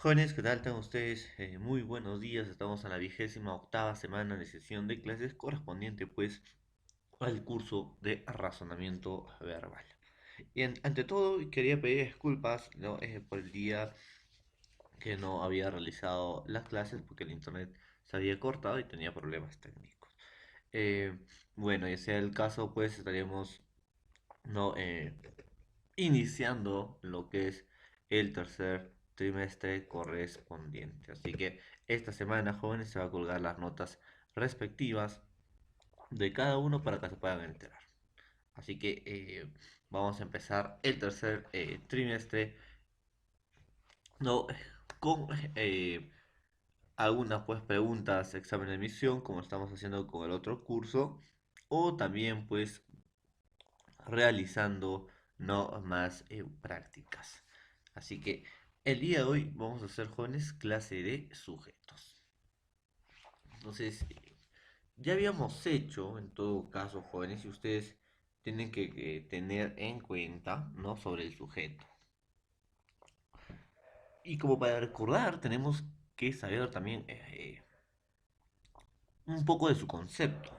Jóvenes, ¿qué tal? Tengan ustedes muy buenos días. Estamos en la 28ª semana de sesión de clases correspondiente pues al curso de razonamiento verbal. Y ante todo quería pedir disculpas, ¿no? Por el día que no había realizado las clases porque el internet se había cortado y tenía problemas técnicos. Eh, bueno, ya sea el caso pues estaríamos, ¿no? Iniciando lo que es el tercer trimestre correspondiente. Así que esta semana, jóvenes, se va a colgar las notas respectivas de cada uno para que se puedan enterar. Así que vamos a empezar el tercer trimestre, no, con algunas pues preguntas, examen de admisión, como estamos haciendo con el otro curso, o también pues realizando no más prácticas. Así que el día de hoy vamos a hacer, jóvenes, clase de sujetos. Entonces, ya habíamos hecho, en todo caso, jóvenes, y ustedes tienen que tener en cuenta, ¿no? Sobre el sujeto. Y como para recordar, tenemos que saber también un poco de su concepto.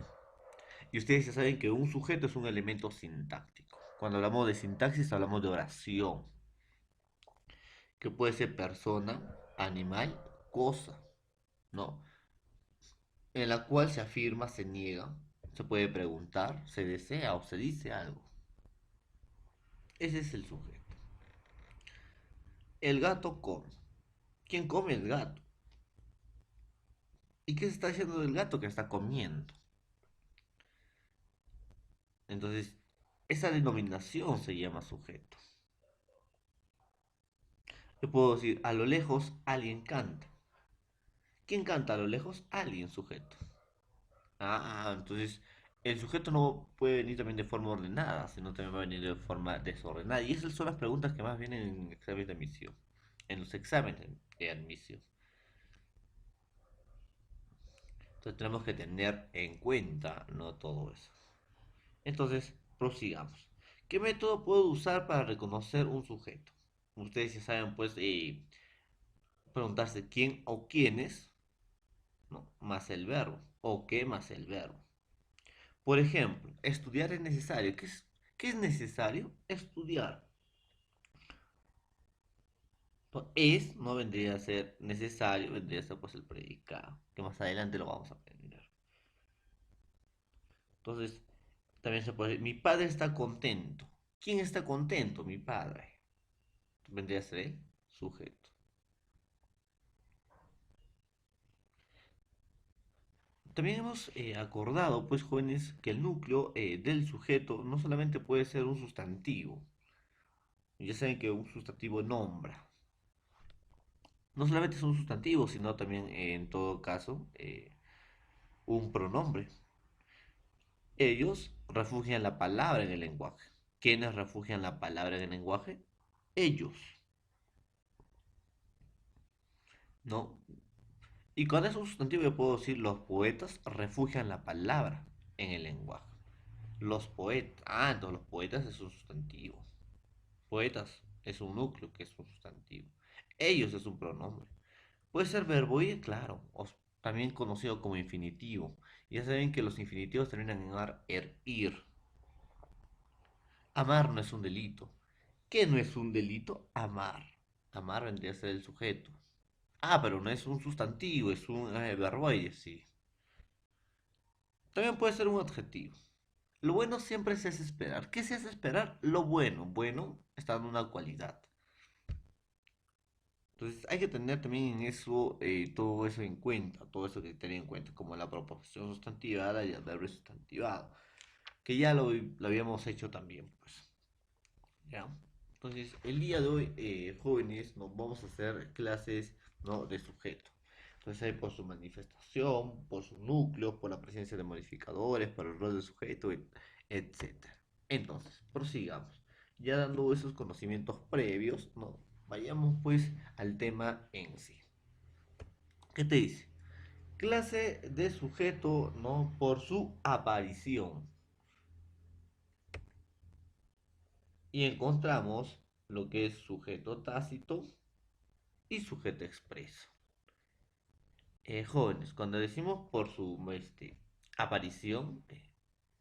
Y ustedes ya saben que un sujeto es un elemento sintáctico. Cuando hablamos de sintaxis, hablamos de oración, que puede ser persona, animal, cosa, ¿no? En la cual se afirma, se niega, se puede preguntar, se desea o se dice algo. Ese es el sujeto. El gato come. ¿Quién come? El gato. ¿Y qué se está haciendo del gato que está comiendo? Entonces, esa denominación se llama sujeto. Yo puedo decir, a lo lejos alguien canta. ¿Quién canta a lo lejos? Alguien, sujeto. Entonces el sujeto no puede venir también de forma ordenada, sino también va a venir de forma desordenada. Y esas son las preguntas que más vienen en exámenes de admisión, en los exámenes de admisión. Entonces tenemos que tener en cuenta, no todo eso. Entonces, prosigamos. ¿Qué método puedo usar para reconocer un sujeto? Ustedes ya saben, pues, preguntarse quién o quiénes, ¿no? Más el verbo, o qué más el verbo. Por ejemplo, estudiar es necesario. Qué es necesario? Estudiar. Es no vendría a ser necesario, vendría a ser pues el predicado, que más adelante lo vamos a aprender. Entonces, también se puede decir, mi padre está contento. ¿Quién está contento? Mi padre. Vendría a ser el sujeto. También hemos acordado, pues jóvenes, que el núcleo del sujeto no solamente puede ser un sustantivo. Ya saben que un sustantivo nombra. No solamente es un sustantivo, sino también en todo caso un pronombre. Ellos refugian la palabra en el lenguaje. ¿Quiénes refugian la palabra en el lenguaje? Ellos, ¿no? Y cuando es un sustantivo yo puedo decir los poetas refugian la palabra en el lenguaje. Los poetas, entonces los poetas es un sustantivo. Poetas es un núcleo que es un sustantivo. Ellos es un pronombre. Puede ser verbo ir, claro, o también conocido como infinitivo. Ya saben que los infinitivos terminan en ar, er, ir. Amar no es un delito. ¿Qué no es un delito? Amar. Amar vendría a ser el sujeto. Pero no es un sustantivo, es un verboide, sí. También puede ser un adjetivo. Lo bueno siempre se hace esperar. ¿Qué se hace esperar? Lo bueno. Bueno está en una cualidad. Entonces hay que tener también en eso, todo eso en cuenta, todo eso que tener en cuenta, como la proposición sustantivada y el adverbio sustantivado, que ya lo habíamos hecho también, pues. ¿Ya? Entonces, el día de hoy, jóvenes, nos vamos a hacer clases, ¿no? De sujeto. Entonces, hay por su manifestación, por su núcleo, por la presencia de modificadores, por el rol del sujeto, etcétera. Entonces, prosigamos. Ya dando esos conocimientos previos, ¿no? Vayamos pues al tema en sí. ¿Qué te dice? Clase de sujeto, ¿no? Por su aparición. Y encontramos lo que es sujeto tácito, y sujeto expreso. Jóvenes, cuando decimos por su aparición,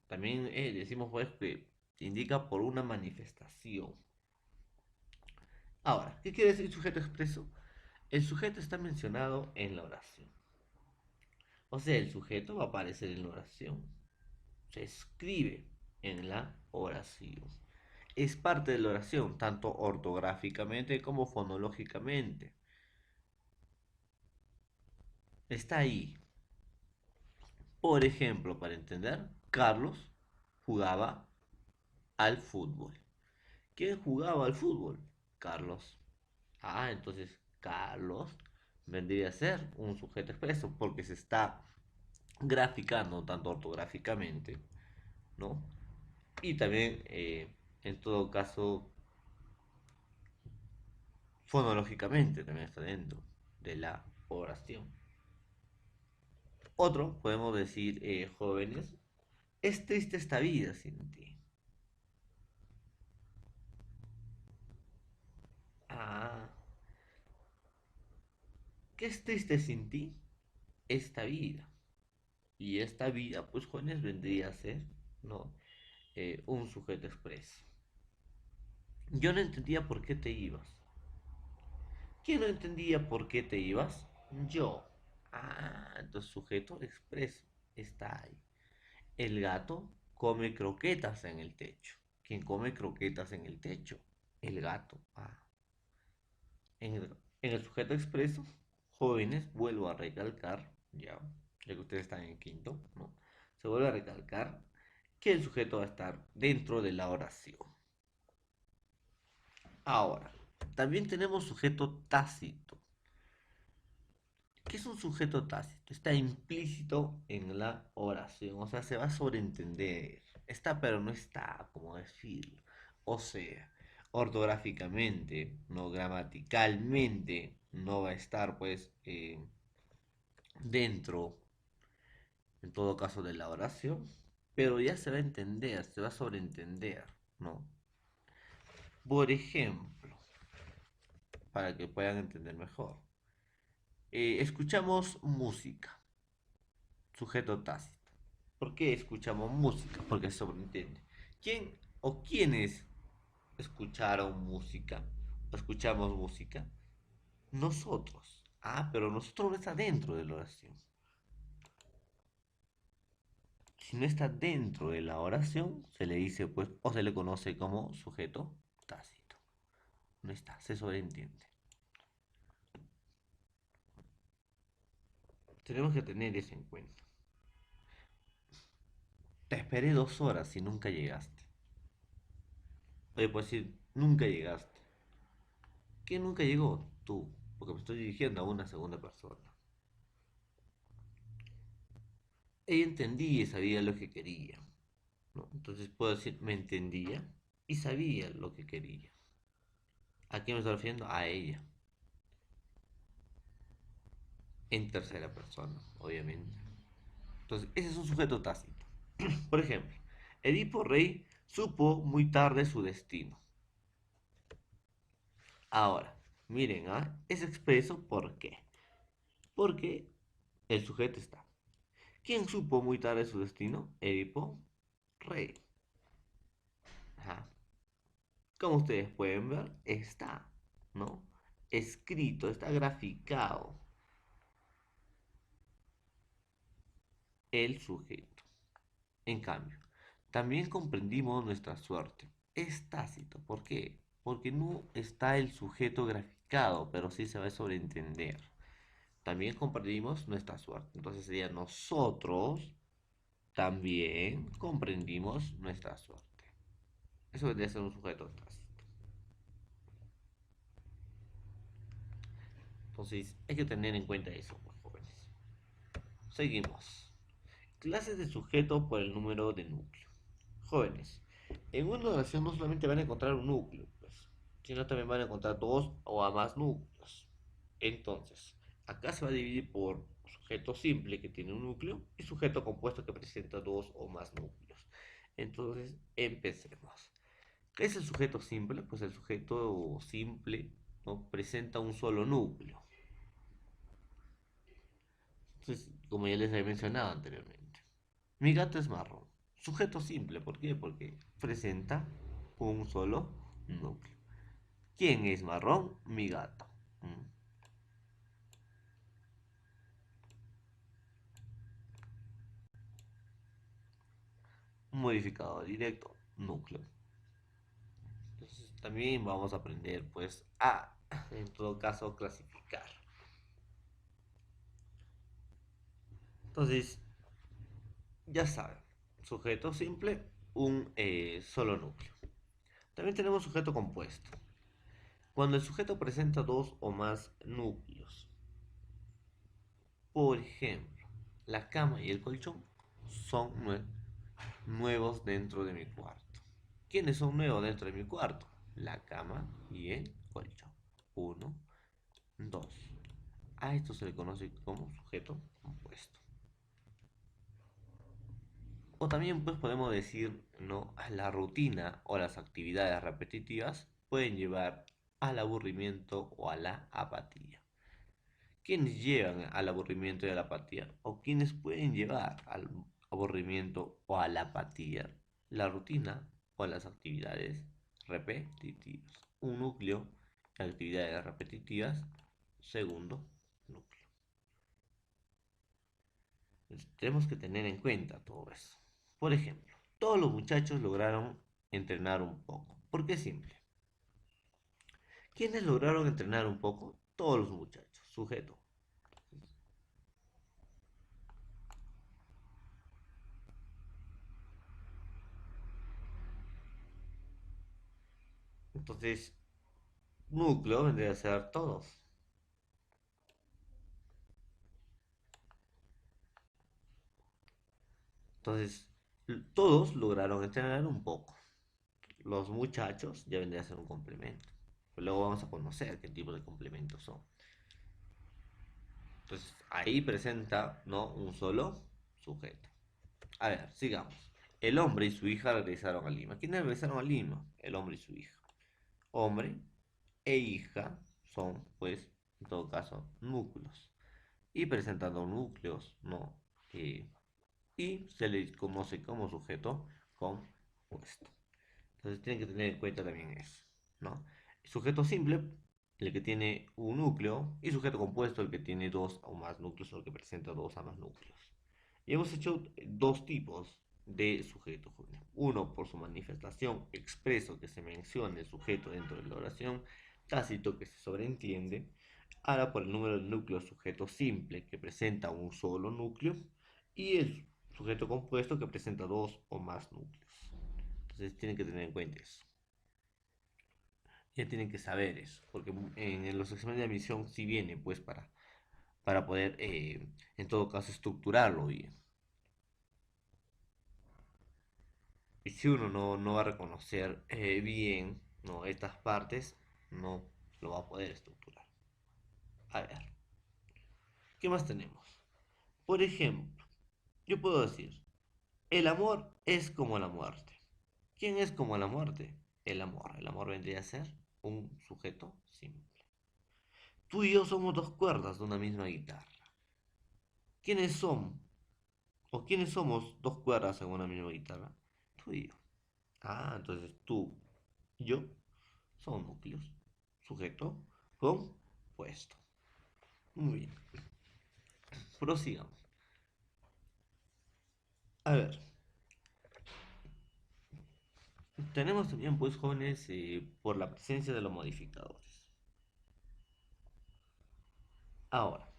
también decimos pues que indica por una manifestación. Ahora, ¿qué quiere decir sujeto expreso? El sujeto está mencionado en la oración. O sea, el sujeto va a aparecer en la oración. Se escribe en la oración. Es parte de la oración, tanto ortográficamente como fonológicamente. Está ahí. Por ejemplo, para entender, Carlos jugaba al fútbol. ¿Quién jugaba al fútbol? Carlos. Ah, entonces Carlos vendría a ser un sujeto expreso porque se está graficando tanto ortográficamente, ¿no? Y también, en todo caso, fonológicamente también está dentro de la oración. Otro, podemos decir, jóvenes, es triste esta vida sin ti. Ah, ¿qué es triste sin ti? Esta vida. Y esta vida, pues jóvenes, vendría a ser, ¿no? Un sujeto expreso. Yo no entendía por qué te ibas. ¿Quién no entendía por qué te ibas? Yo. Ah, entonces sujeto expreso está ahí. El gato come croquetas en el techo. ¿Quién come croquetas en el techo? El gato. Ah. En el sujeto expreso, jóvenes, vuelvo a recalcar, ya que ustedes están en quinto, ¿no? Se vuelve a recalcar que el sujeto va a estar dentro de la oración. Ahora, también tenemos sujeto tácito. ¿Qué es un sujeto tácito? Está implícito en la oración, o sea, se va a sobreentender. Está, pero no está, como decirlo. O sea, ortográficamente, no gramaticalmente, no va a estar, pues, dentro, en todo caso, de la oración, pero ya se va a entender, se va a sobreentender, ¿no? Por ejemplo, para que puedan entender mejor. Escuchamos música, sujeto tácito. ¿Por qué escuchamos música? Porque se sobreentiende. ¿Quién o quiénes escucharon música? ¿O escuchamos música? Nosotros. Ah, pero nosotros no está dentro de la oración. Si no está dentro de la oración, se le dice, pues, o se le conoce como sujeto tácito. No está, se sobreentiende. Tenemos que tener eso en cuenta. Te esperé 2 horas y nunca llegaste. Oye, pues decir, nunca llegaste. ¿Quién nunca llegó? Tú, porque me estoy dirigiendo a una segunda persona. Ella entendía y sabía lo que quería, ¿no? Entonces puedo decir, me entendía y sabía lo que quería. ¿A quién me estoy refiriendo? A ella. En tercera persona, obviamente. Entonces, ese es un sujeto tácito. Por ejemplo, Edipo Rey supo muy tarde su destino. Ahora, miren, es expreso ¿por qué? Porque el sujeto está. ¿Quién supo muy tarde su destino? Edipo Rey. Ajá. Como ustedes pueden ver, está, ¿no? Escrito, está graficado el sujeto. En cambio, también comprendimos nuestra suerte. Es tácito. ¿Por qué? Porque no está el sujeto graficado, pero sí se va a sobreentender. También comprendimos nuestra suerte. Entonces sería nosotros también comprendimos nuestra suerte. Eso vendría a ser un sujeto tácito. Entonces hay que tener en cuenta eso, pues, jóvenes. Seguimos. Clases de sujeto por el número de núcleo. Jóvenes, en una oración no solamente van a encontrar un núcleo, pues, sino también van a encontrar dos o a más núcleos. Entonces, acá se va a dividir por sujeto simple que tiene un núcleo y sujeto compuesto que presenta dos o más núcleos. Entonces, empecemos. ¿Qué es el sujeto simple? Pues el sujeto simple ¿no? Presenta un solo núcleo. Entonces, como ya les he mencionado anteriormente, mi gato es marrón. Sujeto simple, ¿por qué? Porque presenta un solo núcleo. ¿Quién es marrón? Mi gato. Mm. Un modificador directo, núcleo. Entonces, también vamos a aprender, pues, a, en todo caso, clasificar. Entonces, ya saben, sujeto simple, un solo núcleo. También tenemos sujeto compuesto. Cuando el sujeto presenta dos o más núcleos, por ejemplo, la cama y el colchón son nuevos dentro de mi cuarto. ¿Quiénes son nuevos dentro de mi cuarto? La cama y el colchón. Uno, dos. A esto se le conoce como sujeto compuesto. O también pues podemos decir, ¿no? La rutina o las actividades repetitivas pueden llevar al aburrimiento o a la apatía. ¿Quiénes llevan al aburrimiento y a la apatía? ¿O quiénes pueden llevar al aburrimiento o a la apatía? La rutina o las actividades repetitivas. Un núcleo de actividades repetitivas, segundo núcleo. Entonces, tenemos que tener en cuenta todo eso. Por ejemplo, todos los muchachos lograron entrenar un poco. ¿Por qué simple? ¿Quiénes lograron entrenar un poco? Todos los muchachos. Sujeto. Entonces, núcleo vendría a ser todos. Entonces, todos lograron entrenar un poco. Los muchachos ya vendría a ser un complemento. Luego vamos a conocer qué tipo de complementos son. Entonces, ahí presenta, ¿no? Un solo sujeto. A ver, sigamos. El hombre y su hija regresaron a Lima. ¿Quiénes regresaron a Lima? El hombre y su hija. Hombre e hija son, pues, en todo caso, núcleos. Y presentando núcleos, ¿no? Eh, y se le conoce como sujeto compuesto. Entonces tienen que tener en cuenta también eso, ¿no? Sujeto simple, el que tiene un núcleo, y sujeto compuesto, el que tiene dos o más núcleos o el que presenta dos o más núcleos. Y hemos hecho dos tipos de sujeto, jóvenes. Uno por su manifestación expreso que se menciona el sujeto dentro de la oración, tácito que se sobreentiende. Ahora por el número de núcleos sujeto simple que presenta un solo núcleo y el sujeto compuesto que presenta dos o más núcleos. Entonces tienen que tener en cuenta eso. Ya tienen que saber eso, porque en los exámenes de admisión sí viene pues para poder en todo caso estructurarlo bien. Y si uno no va a reconocer bien, ¿no? Estas partes, no lo va a poder estructurar. A ver, ¿qué más tenemos? Por ejemplo, yo puedo decir, el amor es como la muerte. ¿Quién es como la muerte? El amor. El amor vendría a ser un sujeto simple. Tú y yo somos dos cuerdas de una misma guitarra. ¿Quiénes son? ¿O quiénes somos dos cuerdas en una misma guitarra? Tú y yo. Ah, entonces tú y yo son núcleos. Sujeto compuesto. Muy bien. Prosigamos. A ver. Tenemos también, pues, jóvenes, por la presencia de los modificadores. Ahora,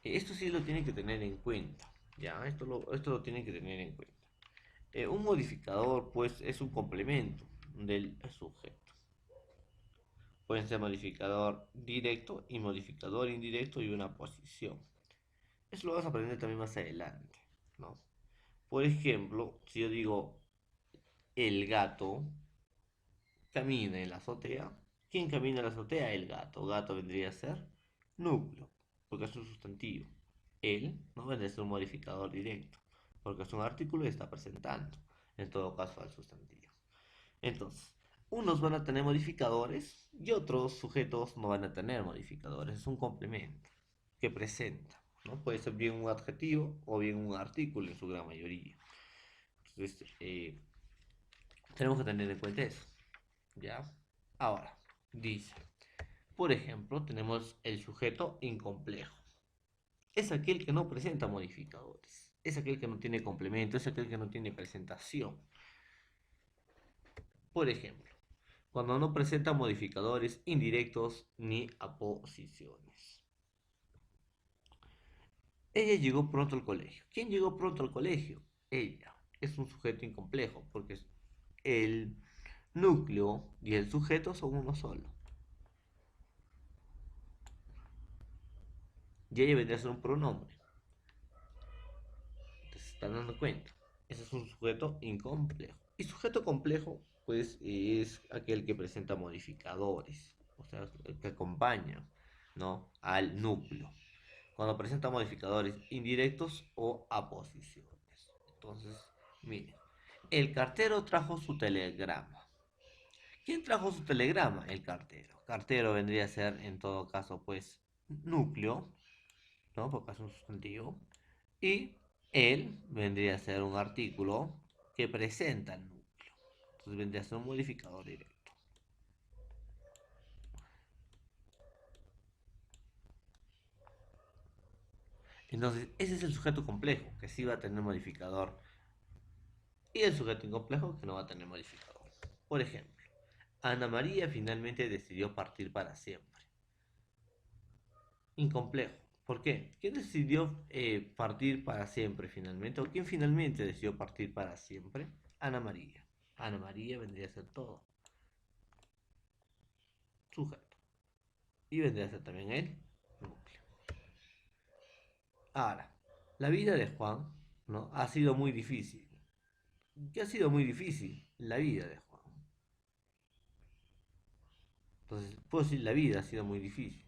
esto sí lo tienen que tener en cuenta. Ya, esto lo tienen que tener en cuenta. Un modificador, pues, es un complemento del sujeto. Pueden ser modificador directo y modificador indirecto y una posición. Eso lo vas a aprender también más adelante, ¿no? Por ejemplo, si yo digo el gato camina en la azotea, ¿quién camina en la azotea? El gato. Gato vendría a ser núcleo, porque es un sustantivo. Él no vendría a ser un modificador directo, porque es un artículo y está presentando, en todo caso, al sustantivo. Entonces, Unos van a tener modificadores y otros sujetos no van a tener modificadores. Es un complemento que presenta, ¿no? Puede ser bien un adjetivo o bien un artículo en su gran mayoría. Entonces, tenemos que tener en cuenta eso, ¿ya? Ahora, dice, por ejemplo, tenemos el sujeto incomplejo. Es aquel que no presenta modificadores. Es aquel que no tiene complemento, es aquel que no tiene presentación. Por ejemplo, cuando no presenta modificadores indirectos ni aposiciones. Ella llegó pronto al colegio. ¿Quién llegó pronto al colegio? Ella. Es un sujeto incomplejo porque el núcleo y el sujeto son uno solo. Y ella vendría a ser un pronombre. Se están dando cuenta. Ese es un sujeto incomplejo. Y sujeto complejo, pues, es aquel que presenta modificadores, o sea, el que acompaña, ¿no? Al núcleo. Cuando presenta modificadores indirectos o aposiciones. Entonces, miren, el cartero trajo su telegrama. ¿Quién trajo su telegrama? El cartero. Cartero vendría a ser, en todo caso, pues, núcleo, ¿no? Porque es un sustantivo. Y él vendría a ser un artículo que presenta el núcleo. Entonces vendría a ser un modificador directo. Entonces, ese es el sujeto complejo, que sí va a tener modificador. Y el sujeto incomplejo, que no va a tener modificador. Por ejemplo, Ana María finalmente decidió partir para siempre. Incomplejo. ¿Por qué? ¿Quién decidió partir para siempre finalmente? ¿O quién finalmente decidió partir para siempre? Ana María. Ana María vendría a ser todo. Sujeto. Y vendría a ser también el núcleo. Ahora, la vida de Juan, ¿no? Ha sido muy difícil. ¿Qué ha sido muy difícil? La vida de Juan. Entonces, puedo decir la vida ha sido muy difícil.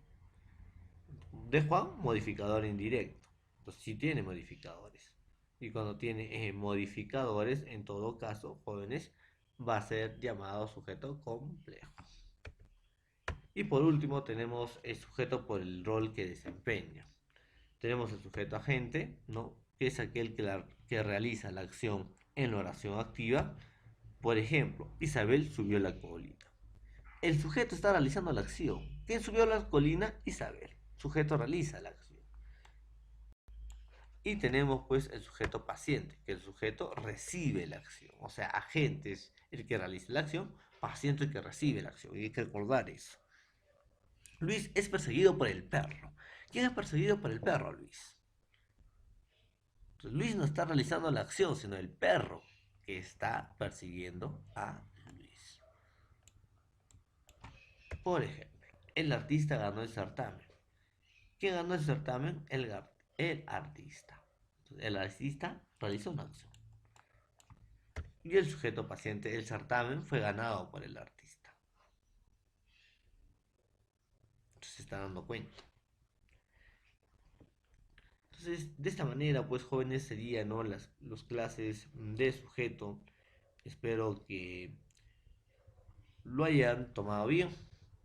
De Juan, modificador indirecto. Entonces, sí tiene modificadores. Y cuando tiene modificadores, en todo caso, jóvenes, va a ser llamado sujeto complejo. Y por último, tenemos el sujeto por el rol que desempeña. Tenemos el sujeto agente, ¿no? Que es aquel que realiza la acción en la oración activa. Por ejemplo, Isabel subió la colina. El sujeto está realizando la acción. ¿Quién subió la colina? Isabel. El sujeto realiza la acción. Y tenemos pues el sujeto paciente, que el sujeto recibe la acción. O sea, agente es el que realiza la acción, paciente el que recibe la acción. Y hay que recordar eso. Luis es perseguido por el perro. ¿Quién es perseguido por el perro, Luis? Entonces, Luis no está realizando la acción, sino el perro que está persiguiendo a Luis. Por ejemplo, el artista ganó el certamen. ¿Quién ganó el certamen? El artista. Entonces, el artista realizó una acción. Y el sujeto paciente, el certamen, fue ganado por el artista. Entonces se está dando cuenta. Entonces, de esta manera, pues jóvenes serían, ¿no? Las clases de sujeto. Espero que lo hayan tomado bien,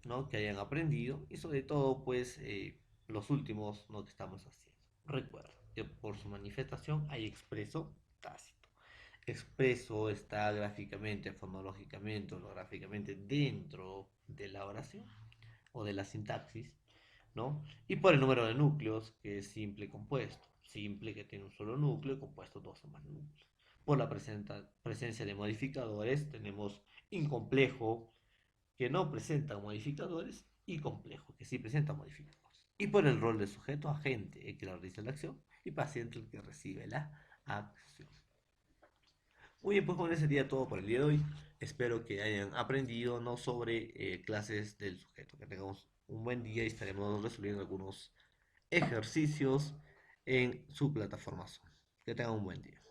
¿no? Que hayan aprendido y sobre todo, pues, los últimos, ¿no? Que estamos haciendo. Recuerda que por su manifestación hay expreso, tácito. Expreso está gráficamente, fonológicamente, ortográficamente dentro de la oración o de la sintaxis, ¿no? Y por el número de núcleos, que es simple compuesto. Simple que tiene un solo núcleo, compuesto dos o más núcleos. Por la presencia de modificadores, tenemos incomplejo, que no presenta modificadores, y complejo, que sí presenta modificadores. Y por el rol de sujeto, agente, el que realiza la acción, y paciente, el que recibe la acción. Muy bien, pues con ese sería todo por el día de hoy. Espero que hayan aprendido, ¿no? Sobre clases del sujeto. Que tengamos un buen día y estaremos resolviendo algunos ejercicios en su plataforma Zoom. Que tengan un buen día.